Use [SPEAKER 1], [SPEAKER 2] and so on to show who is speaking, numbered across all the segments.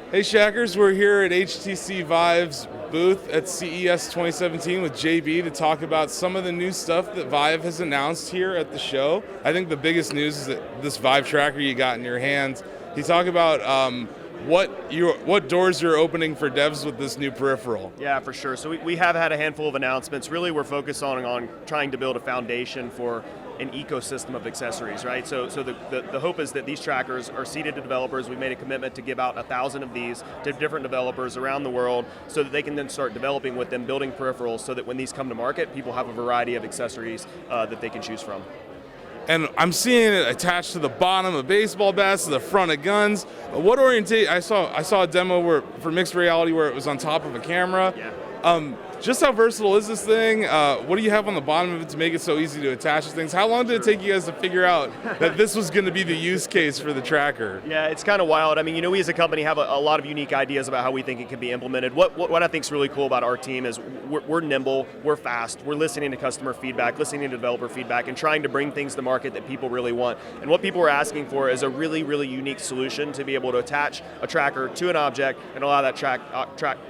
[SPEAKER 1] Hey Shackers, we're here at HTC Vive's booth at CES 2017 with JB to talk about some of the new stuff that Vive has announced here at the show. I think the biggest news is that this Vive tracker you got in your hands. Can you talk about what doors you're opening for devs with this new peripheral?
[SPEAKER 2] Yeah, for sure. So we have had a handful of announcements. Really, we're focused on trying to build a foundation for an ecosystem of accessories, right? So the hope is that these trackers are seeded to developers. We made a commitment to give out 1,000 of these to different developers around the world so that they can then start developing with them, building peripherals so that when these come to market, people have a variety of accessories that they can choose from.
[SPEAKER 1] And I'm seeing it attached to the bottom of baseball bats, to the front of guns. What orientation? I saw a demo for mixed reality where it was on top of a camera.
[SPEAKER 2] Yeah.
[SPEAKER 1] Just how versatile is this thing? What do you have on the bottom of it to make it so easy to attach to things? How long did it take you guys to figure out that this was going to be the use case for the tracker?
[SPEAKER 2] Yeah, it's kind of wild. I mean, we as a company have a lot of unique ideas about how we think it can be implemented. What I think is really cool about our team is we're nimble, we're fast, we're listening to customer feedback, listening to developer feedback, and trying to bring things to market that people really want. And what people are asking for is a really, really unique solution to be able to attach a tracker to an object and allow that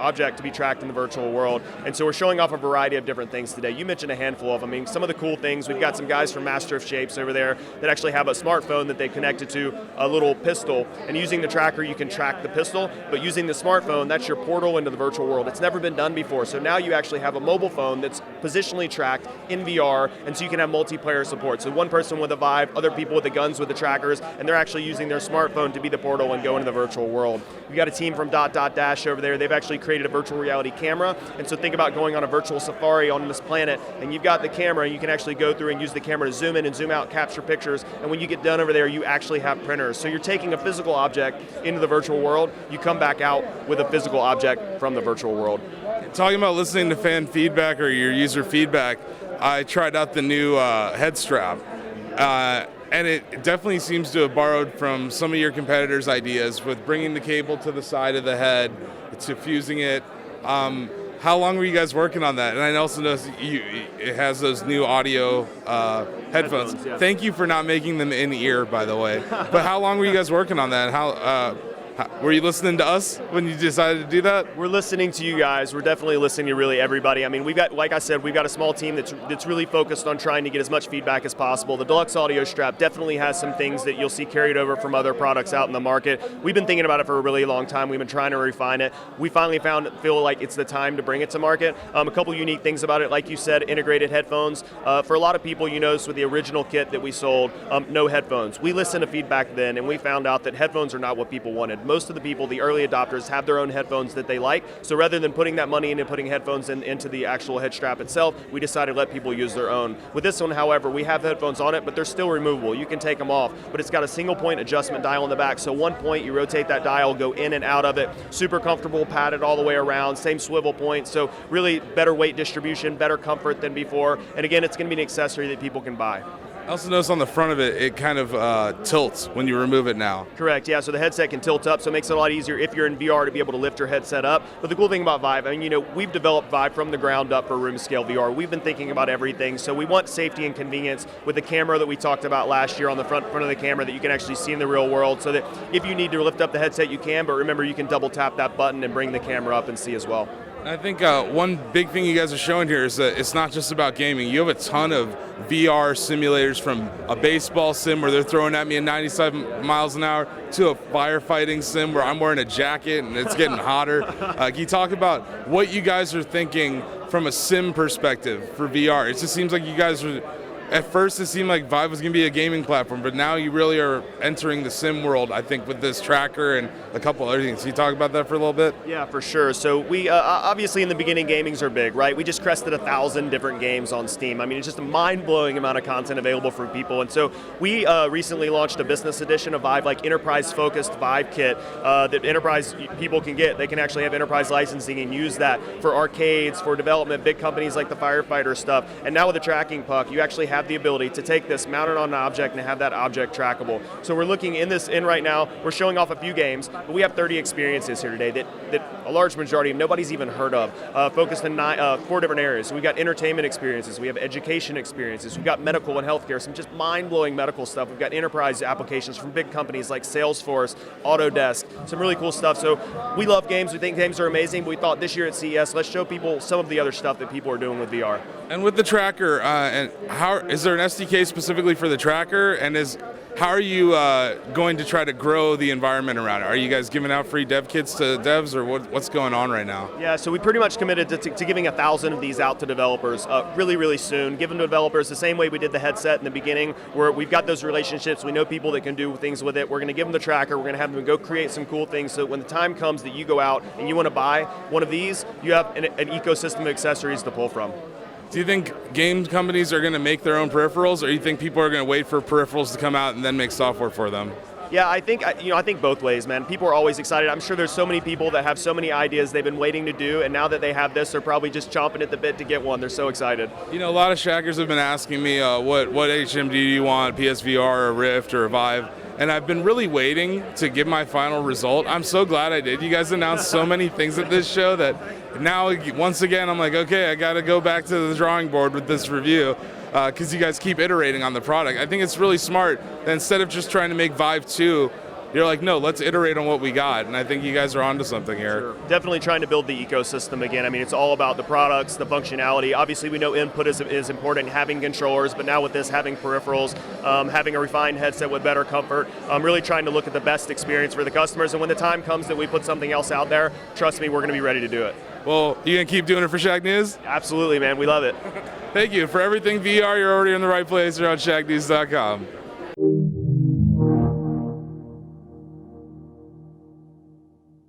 [SPEAKER 2] object to be tracked in the virtual world. And so we're showing off a variety of different things today. You mentioned a handful of them. I mean, some of the cool things, we've got some guys from Master of Shapes over there that actually have a smartphone that they connected to a little pistol, and using the tracker you can track the pistol, but using the smartphone, that's your portal into the virtual world. It's never been done before, so now you actually have a mobile phone that's positionally tracked in VR, and so you can have multiplayer support. So one person with a Vive, other people with the guns with the trackers, and they're actually using their smartphone to be the portal and go into the virtual world. We've got a team from Dash over there. They've actually created a virtual reality camera, and so think about going on a virtual safari on this planet, and you've got the camera, and you can actually go through and use the camera to zoom in and zoom out, capture pictures, and when you get done over there, you actually have printers. So you're taking a physical object into the virtual world, you come back out with a physical object from the virtual world.
[SPEAKER 1] Talking about listening to fan feedback or your user feedback, I tried out the new head strap. And it definitely seems to have borrowed from some of your competitors' ideas with bringing the cable to the side of the head, to fusing it. How long were you guys working on that? And I also noticed it has those new audio headphones.
[SPEAKER 2] Yeah.
[SPEAKER 1] Thank you for not making them in-ear, by the way. But how long were you guys working on that? How were you listening to us when you decided to do that?
[SPEAKER 2] We're listening to you guys. We're definitely listening to really everybody. I mean, we've got, like I said, we've got a small team that's really focused on trying to get as much feedback as possible. The Deluxe audio strap definitely has some things that you'll see carried over from other products out in the market. We've been thinking about it for a really long time. We've been trying to refine it. We finally feel like it's the time to bring it to market. A couple unique things about it, like you said, integrated headphones. For a lot of people, you notice with the original kit that we sold, no headphones. We listened to feedback then, and we found out that headphones are not what people wanted. Most of the people, the early adopters, have their own headphones that they like. So rather than putting that money into putting headphones into the actual head strap itself, we decided to let people use their own. With this one, however, we have headphones on it, but they're still removable. You can take them off, but it's got a single point adjustment dial in the back. So one point, you rotate that dial, go in and out of it. Super comfortable, padded all the way around, same swivel point. So really better weight distribution, better comfort than before. And again, it's going to be an accessory that people can buy.
[SPEAKER 1] I also noticed on the front of it, it kind of tilts when you remove it now.
[SPEAKER 2] Correct, yeah, so the headset can tilt up, so it makes it a lot easier if you're in VR to be able to lift your headset up. But the cool thing about Vive, I mean, we've developed Vive from the ground up for room scale VR. We've been thinking about everything, so we want safety and convenience with the camera that we talked about last year on the front of the camera that you can actually see in the real world, so that if you need to lift up the headset, you can, but remember, you can double tap that button and bring the camera up and see as well.
[SPEAKER 1] I think one big thing you guys are showing here is that it's not just about gaming. You have a ton of VR simulators, from a baseball sim where they're throwing at me at 97 miles an hour to a firefighting sim where I'm wearing a jacket and it's getting hotter. Can you talk about what you guys are thinking from a sim perspective for VR? It just seems like you guys are... At first, it seemed like Vive was going to be a gaming platform, but now you really are entering the sim world, I think, with this tracker and a couple other things. Can you talk about that for a little bit?
[SPEAKER 2] Yeah, for sure. So we, obviously in the beginning, gamings are big, right? We just crested 1,000 different games on Steam. I mean, it's just a mind-blowing amount of content available for people. And so we recently launched a business edition of Vive, like enterprise-focused Vive kit that enterprise people can get. They can actually have enterprise licensing and use that for arcades, for development, big companies like the firefighter stuff. And now with the tracking puck, you actually have have the ability to take this, mount it on an object, and have that object trackable. So we're looking in right now, we're showing off a few games, but we have 30 experiences here today that a large majority of nobody's even heard of, focused in 4 different areas. So we've got entertainment experiences, we have education experiences, we've got medical and healthcare, some just mind-blowing medical stuff. We've got enterprise applications from big companies like Salesforce, Autodesk, some really cool stuff. So we love games, we think games are amazing, but we thought this year at CES, let's show people some of the other stuff that people are doing with VR.
[SPEAKER 1] And with the tracker, and how is there an SDK specifically for the tracker? And how are you going to try to grow the environment around it? Are you guys giving out free dev kits to devs, or what's going on right now?
[SPEAKER 2] Yeah, so we pretty much committed to giving 1,000 of these out to developers really, really soon. Give them to developers the same way we did the headset in the beginning, where we've got those relationships. We know people that can do things with it. We're going to give them the tracker. We're going to have them go create some cool things, so when the time comes that you go out and you want to buy one of these, you have an ecosystem of accessories to pull from.
[SPEAKER 1] Do you think game companies are going to make their own peripherals, or do you think people are going to wait for peripherals to come out and then make software for them?
[SPEAKER 2] Yeah, I think both ways, man. People are always excited. I'm sure there's so many people that have so many ideas they've been waiting to do, and now that they have this, they're probably just chomping at the bit to get one. They're so excited.
[SPEAKER 1] You know, a lot of Shackers have been asking me, what HMD do you want, PSVR or Rift or Vive? And I've been really waiting to give my final result. I'm so glad I did. You guys announced so many things at this show that now, once again, I'm like, okay, I got to go back to the drawing board with this review, because you guys keep iterating on the product. I think it's really smart that instead of just trying to make Vive 2, you're like, no, let's iterate on what we got. And I think you guys are onto something here.
[SPEAKER 2] Sure. Definitely trying to build the ecosystem again. I mean, it's all about the products, the functionality. Obviously, we know input is important, having controllers, but now with this, having peripherals, having a refined headset with better comfort, really trying to look at the best experience for the customers. And when the time comes that we put something else out there, trust me, we're going to be ready to do it.
[SPEAKER 1] Well, you going to keep doing it for Shacknews?
[SPEAKER 2] Absolutely, man. We love it.
[SPEAKER 1] Thank you. For everything VR, you're already in the right place. You're on Shacknews.com.